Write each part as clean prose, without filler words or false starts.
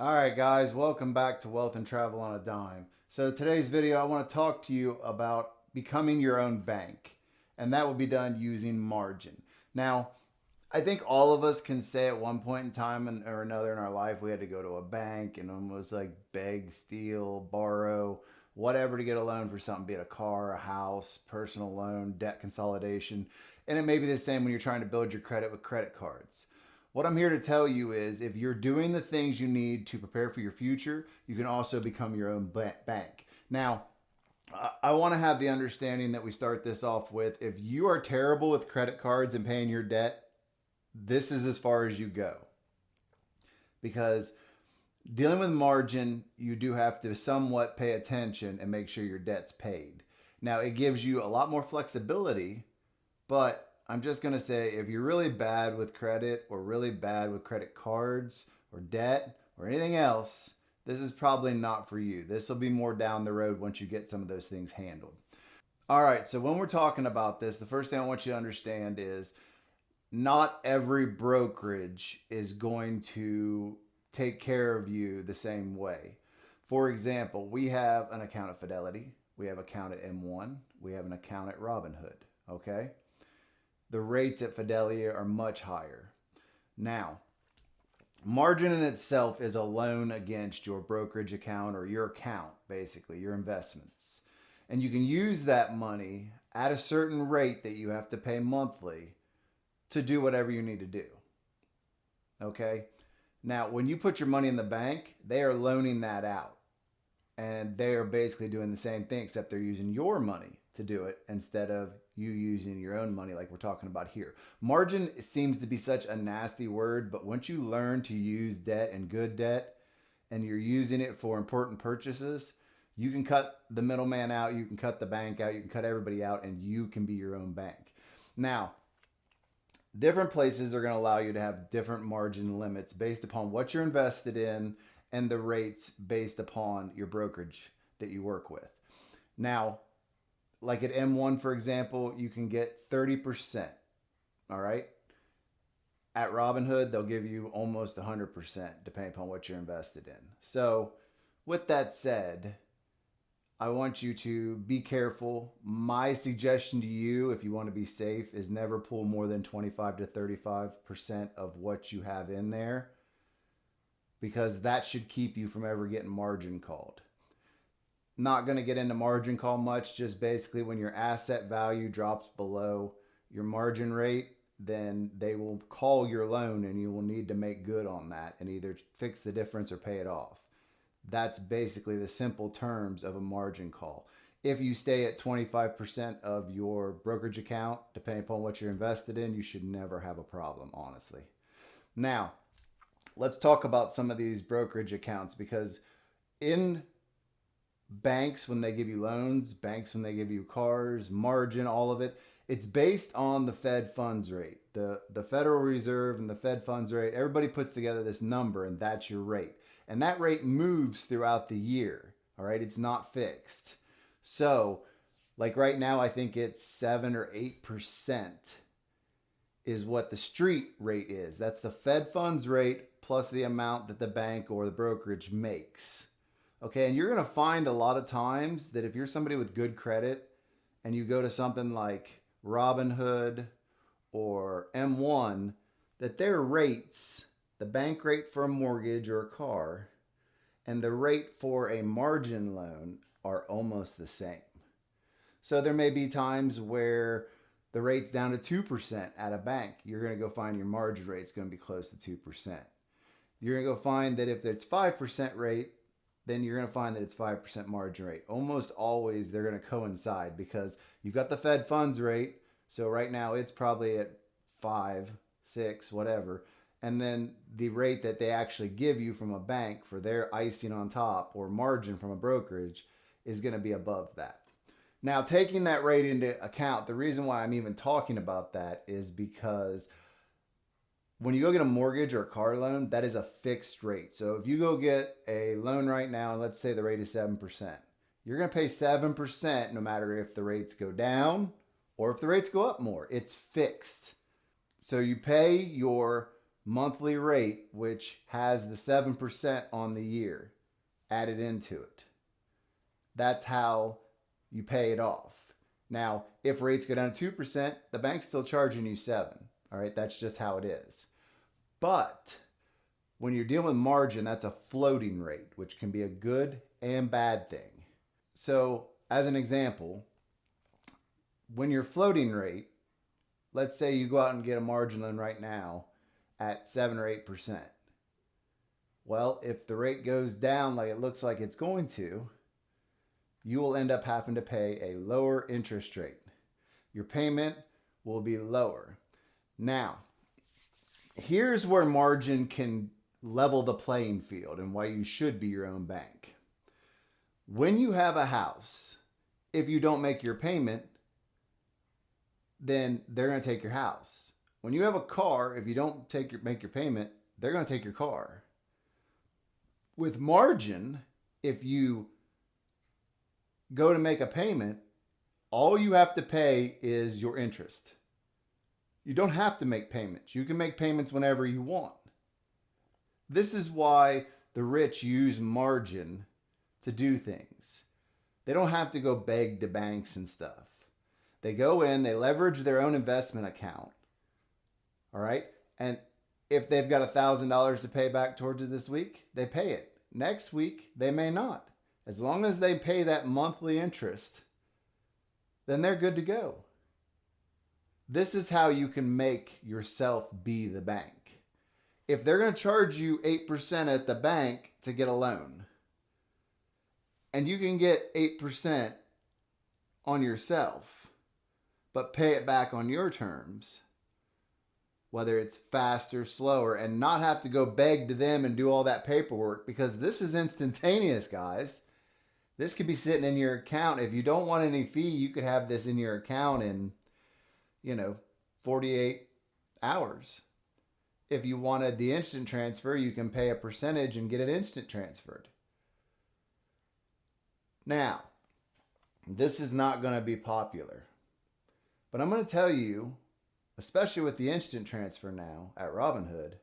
All right, guys, welcome back to Wealth and Travel on a Dime. So, today's video, I want to talk to you about becoming your own bank, and that will be done using margin. Now, I think all of us can say at one point in time or another in our life, we had to go to a bank and almost like beg, steal, borrow, whatever to get a loan for something, be it a car, a house, personal loan, debt consolidation. And it may be the same when you're trying to build your credit with credit cards. What I'm here to tell you is if you're doing the things you need to prepare for your future, you can also become your own bank. Now, I want to have the understanding that we start this off with if you are terrible with credit cards and paying your debt, this is as far as you go. Because dealing with margin, you do have to somewhat pay attention and make sure your debt's paid. Now, it gives you a lot more flexibility, but I'm just going to say if you're really bad with credit or really bad with credit cards or debt or anything else, this is probably not for you. This will be more down the road once you get some of those things handled. All right, so when we're talking about this, the first thing I want you to understand is not every brokerage is going to take care of you the same way. For example, we have an account at Fidelity, we have an account at M1, we have an account at Robinhood, okay? The rates at Fidelity are much higher. Now, margin in itself is a loan against your brokerage account or your account, basically, your investments. And you can use that money at a certain rate that you have to pay monthly to do whatever you need to do. Okay? Now, when you put your money in the bank, they are loaning that out. And they are basically doing the same thing, except they're using your money to do it instead of you using your own money like we're talking about here. Margin seems to be such a nasty word, but once you learn to use debt and good debt and you're using it for important purchases, you can cut the middleman out, you can cut the bank out, you can cut everybody out, and you can be your own bank. Now, different places are going to allow you to have different margin limits based upon what you're invested in and the rates based upon your brokerage that you work with. Now, like at M1, for example, you can get 30%. All right. At Robinhood, they'll give you almost 100% depending upon what you're invested in. So, with that said, I want you to be careful. My suggestion to you, if you want to be safe, is never pull more than 25 to 35% of what you have in there because that should keep you from ever getting margin called. Not going to get into margin call much, just basically when your asset value drops below your margin rate, then they will call your loan and you will need to make good on that and either fix the difference or pay it off. That's basically the simple terms of a margin call. If you stay at 25% of your brokerage account, depending upon what you're invested in, you should never have a problem, honestly. Now, let's talk about some of these brokerage accounts because in banks, when they give you loans, banks, when they give you cars, margin, all of it, it's based on the Fed funds rate. The Federal Reserve and the Fed funds rate, everybody puts together this number and that's your rate. And that rate moves throughout the year. All right. It's not fixed. So, like right now, I think it's 7 or 8% is what the street rate is. That's the Fed funds rate plus the amount that the bank or the brokerage makes. Okay. And you're going to find a lot of times that if you're somebody with good credit and you go to something like Robinhood or M1, that their rates, the bank rate for a mortgage or a car, and the rate for a margin loan are almost the same. So there may be times where the rate's down to 2% at a bank. You're going to go find your margin rate's going to be close to 2%. You're going to go find that if it's 5% rate, then you're going to find that it's 5% margin rate. Almost always they're going to coincide because you've got the Fed funds rate. So right now it's probably at 5, 6, whatever. And then the rate that they actually give you from a bank for their icing on top or margin from a brokerage is going to be above that. Now, taking that rate into account, the reason why I'm even talking about that is because when you go get a mortgage or a car loan, that is a fixed rate. So if you go get a loan right now, and let's say the rate is 7%, you're going to pay 7% no matter if the rates go down or if the rates go up more. It's fixed. So you pay your monthly rate, which has the 7% on the year added into it. That's how you pay it off. Now, if rates go down 2%, the bank's still charging you 7. All right, that's just how it is. But when you're dealing with margin, that's a floating rate, which can be a good and bad thing. So, as an example, when you're floating rate, let's say you go out and get a margin loan right now at 7 or 8%. Well, if the rate goes down like it looks like it's going to, you will end up having to pay a lower interest rate. Your payment will be lower. Now, here's where margin can level the playing field and why you should be your own bank. When you have a house, if you don't make your payment, then they're going to take your house. When you have a car, if you don't make your payment, they're going to take your car. With margin, if you go to make a payment, all you have to pay is your interest. You don't have to make payments. You can make payments whenever you want. This is why the rich use margin to do things. They don't have to go beg to banks and stuff. They go in, they leverage their own investment account. All right? And if they've got $1,000 to pay back towards it this week, they pay it. Next week, they may not. As long as they pay that monthly interest, then they're good to go. This is how you can make yourself be the bank. If they're going to charge you 8% at the bank to get a loan, and you can get 8% on yourself, but pay it back on your terms, whether it's faster, slower, and not have to go beg to them and do all that paperwork, because this is instantaneous, guys. This could be sitting in your account. If you don't want any fee, you could have this in your account in, 48 hours. If you wanted the instant transfer, you can pay a percentage and get it instant transferred. Now, this is not going to be popular, but I'm going to tell you, especially with the instant transfer now at Robinhood,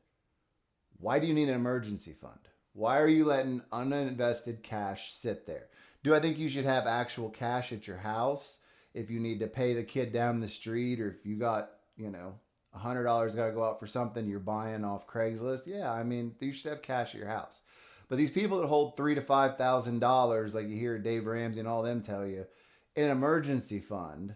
why do you need an emergency fund? Why are you letting uninvested cash sit there? Do I think you should have actual cash at your house if you need to pay the kid down the street, or if you got, $100 got to go out for something you're buying off Craigslist? Yeah, I mean, you should have cash at your house. But these people that hold $3,000 to $5,000, like you hear Dave Ramsey and all them tell you, in an emergency fund,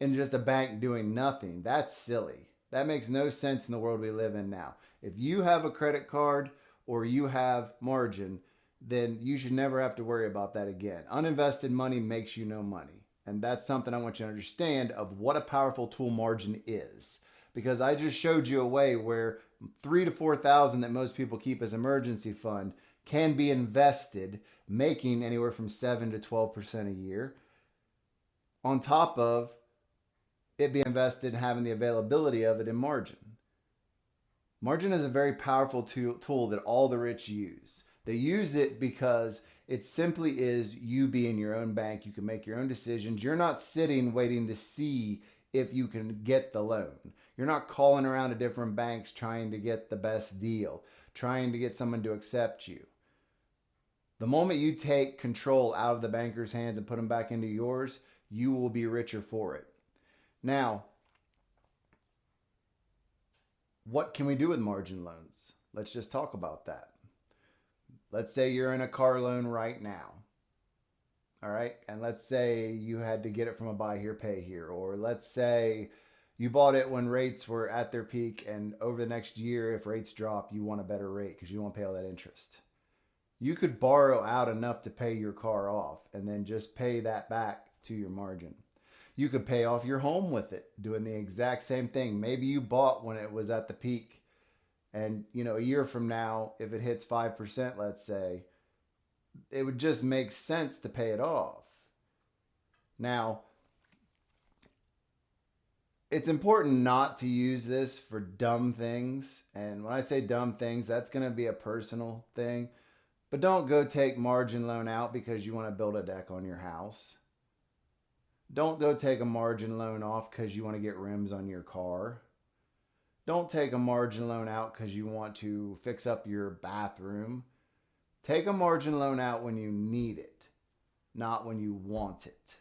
in just a bank doing nothing, that's silly. That makes no sense in the world we live in now. If you have a credit card or you have margin, then you should never have to worry about that again. Uninvested money makes you no money. And that's something I want you to understand of what a powerful tool margin is. Because I just showed you a way where $3,000 to $4,000 that most people keep as emergency fund can be invested, making anywhere from 7 to 12% a year, on top of it being invested and having the availability of it in margin. Margin is a very powerful tool that all the rich use. They use it because it simply is you being your own bank. You can make your own decisions. You're not sitting waiting to see if you can get the loan. You're not calling around to different banks trying to get the best deal, trying to get someone to accept you. The moment you take control out of the banker's hands and put them back into yours, you will be richer for it. Now, what can we do with margin loans? Let's just talk about that. Let's say you're in a car loan right now. All right. And let's say you had to get it from a buy here, pay here. Or let's say you bought it when rates were at their peak, and over the next year, if rates drop, you want a better rate because you won't pay all that interest. You could borrow out enough to pay your car off and then just pay that back to your margin. You could pay off your home with it, doing the exact same thing. Maybe you bought when it was at the peak. And, a year from now, if it hits 5%, let's say, it would just make sense to pay it off. Now, it's important not to use this for dumb things. And when I say dumb things, that's going to be a personal thing. But don't go take margin loan out because you want to build a deck on your house. Don't go take a margin loan off because you want to get rims on your car. Don't take a margin loan out because you want to fix up your bathroom. Take a margin loan out when you need it, not when you want it.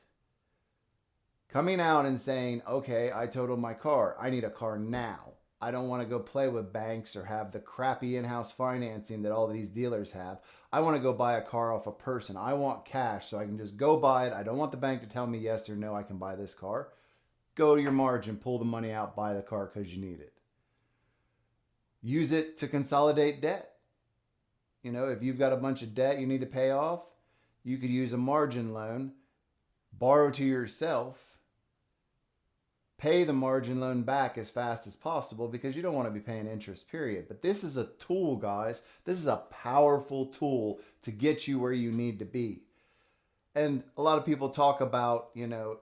Coming out and saying, okay, I totaled my car. I need a car now. I don't want to go play with banks or have the crappy in-house financing that all these dealers have. I want to go buy a car off a person. I want cash so I can just go buy it. I don't want the bank to tell me yes or no I can buy this car. Go to your margin, pull the money out, buy the car because you need it. Use it to consolidate debt. You know, if you've got a bunch of debt you need to pay off, you could use a margin loan, borrow to yourself, pay the margin loan back as fast as possible because you don't want to be paying interest, period. But this is a tool, guys. This is a powerful tool to get you where you need to be. And a lot of people talk about, you know,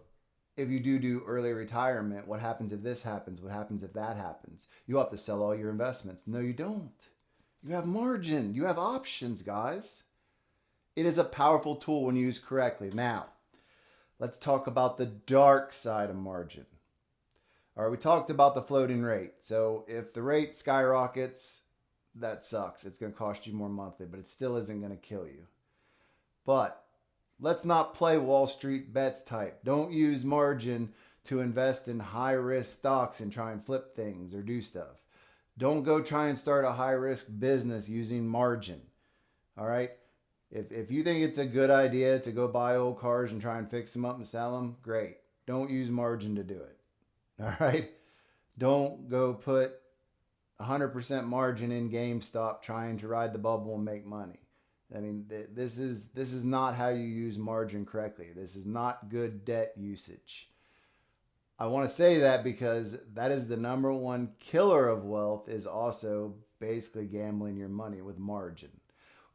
if you do early retirement, what happens if this happens? What happens if that happens? You have to sell all your investments. No, you don't. You have margin. You have options, guys. It is a powerful tool when used correctly. Now, let's talk about the dark side of margin. All right, we talked about the floating rate. So if the rate skyrockets, that sucks. It's going to cost you more monthly, but it still isn't going to kill you. But let's not play Wall Street bets type. Don't use margin to invest in high risk stocks and try and flip things or do stuff. Don't go try and start a high risk business using margin. All right. If you think it's a good idea to go buy old cars and try and fix them up and sell them, great. Don't use margin to do it. All right. Don't go put 100% margin in GameStop trying to ride the bubble and make money. I mean, this is not how you use margin correctly. This is not good debt usage. I want to say that because that is the number one killer of wealth, is also basically gambling your money with margin.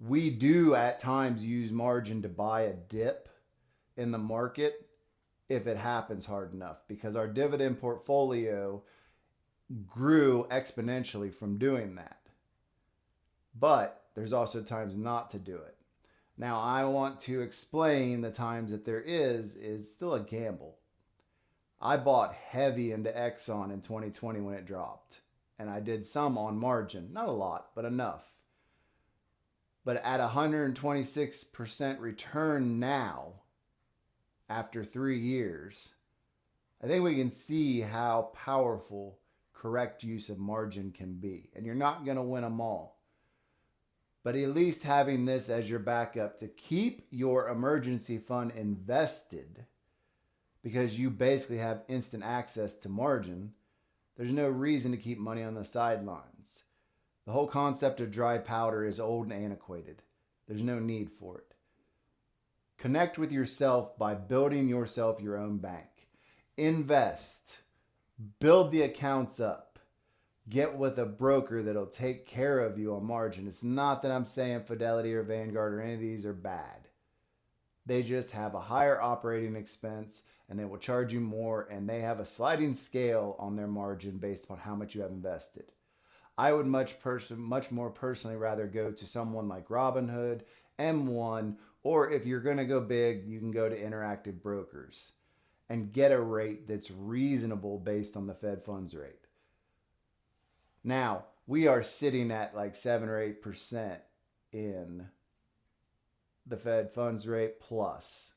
We do at times use margin to buy a dip in the market if it happens hard enough, because our dividend portfolio grew exponentially from doing that. But there's also times not to do it. Now, I want to explain the times that there is still a gamble. I bought heavy into Exxon in 2020 when it dropped, and I did some on margin. Not a lot, but enough. But at 126% return now, after 3 years, I think we can see how powerful correct use of margin can be. And you're not going to win them all. But at least having this as your backup to keep your emergency fund invested, because you basically have instant access to margin, there's no reason to keep money on the sidelines. The whole concept of dry powder is old and antiquated. There's no need for it. Connect with yourself by building yourself your own bank. Invest. Build the accounts up. Get with a broker that'll take care of you on margin. It's not that I'm saying Fidelity or Vanguard or any of these are bad. They just have a higher operating expense and they will charge you more, and they have a sliding scale on their margin based upon how much you have invested. I would much more personally rather go to someone like Robinhood, M1, or if you're going to go big, you can go to Interactive Brokers and get a rate that's reasonable based on the Fed funds rate. Now, we are sitting at like 7 or 8% in the Fed funds rate plus.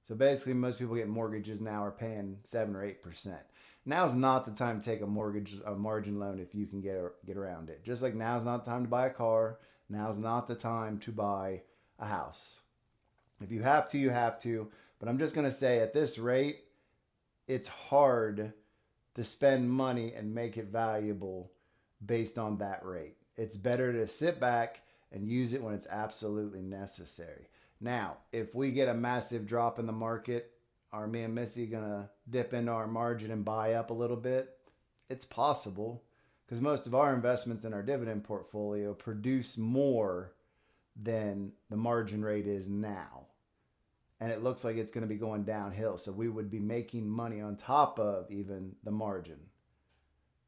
So basically, most people getting mortgages now are paying 7 or 8%. Now's not the time to take a margin loan if you can get around it. Just like now's not the time to buy a car. Now's not the time to buy a house. If you have to, you have to. But I'm just going to say at this rate, it's hard to spend money and make it valuable based on that rate. It's better to sit back and use it when it's absolutely necessary. Now, if we get a massive drop in the market, are me and Missy going to dip into our margin and buy up a little bit? It's possible, because most of our investments in our dividend portfolio produce more than the margin rate is now. And it looks like it's going to be going downhill. So we would be making money on top of even the margin.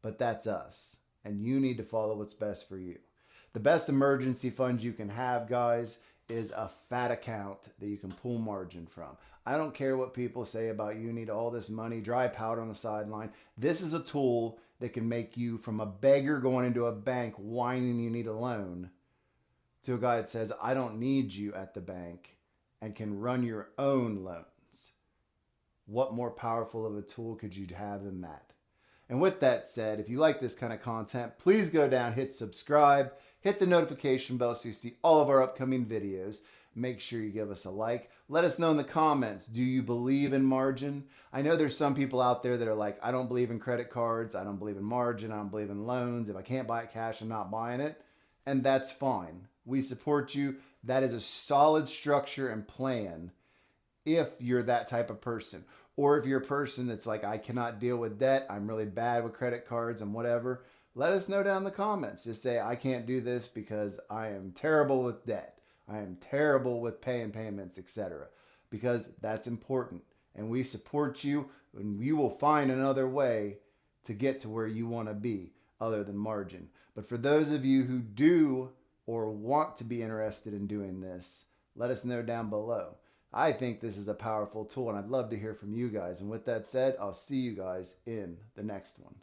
But that's us. And you need to follow what's best for you. The best emergency fund you can have, guys, is a fat account that you can pull margin from. I don't care what people say about you need all this money, dry powder on the sideline. This is a tool that can make you from a beggar going into a bank whining you need a loan to a guy that says, I don't need you at the bank and can run your own loans. What more powerful of a tool could you have than that? And with that said, if you like this kind of content, please go down, hit subscribe, hit the notification bell so you see all of our upcoming videos. Make sure you give us a like. Let us know in the comments, do you believe in margin? I know there's some people out there that are like, I don't believe in credit cards, I don't believe in margin, I don't believe in loans. If I can't buy it cash, I'm not buying it. And that's fine. We support you. That is a solid structure and plan if you're that type of person. Or if you're a person that's like, I cannot deal with debt, I'm really bad with credit cards and whatever, let us know down in the comments. Just say, I can't do this because I am terrible with debt. I am terrible with paying payments, etc. Because that's important. And we support you, and you will find another way to get to where you want to be other than margin. But for those of you who do or want to be interested in doing this, let us know down below. I think this is a powerful tool, and I'd love to hear from you guys. And with that said, I'll see you guys in the next one.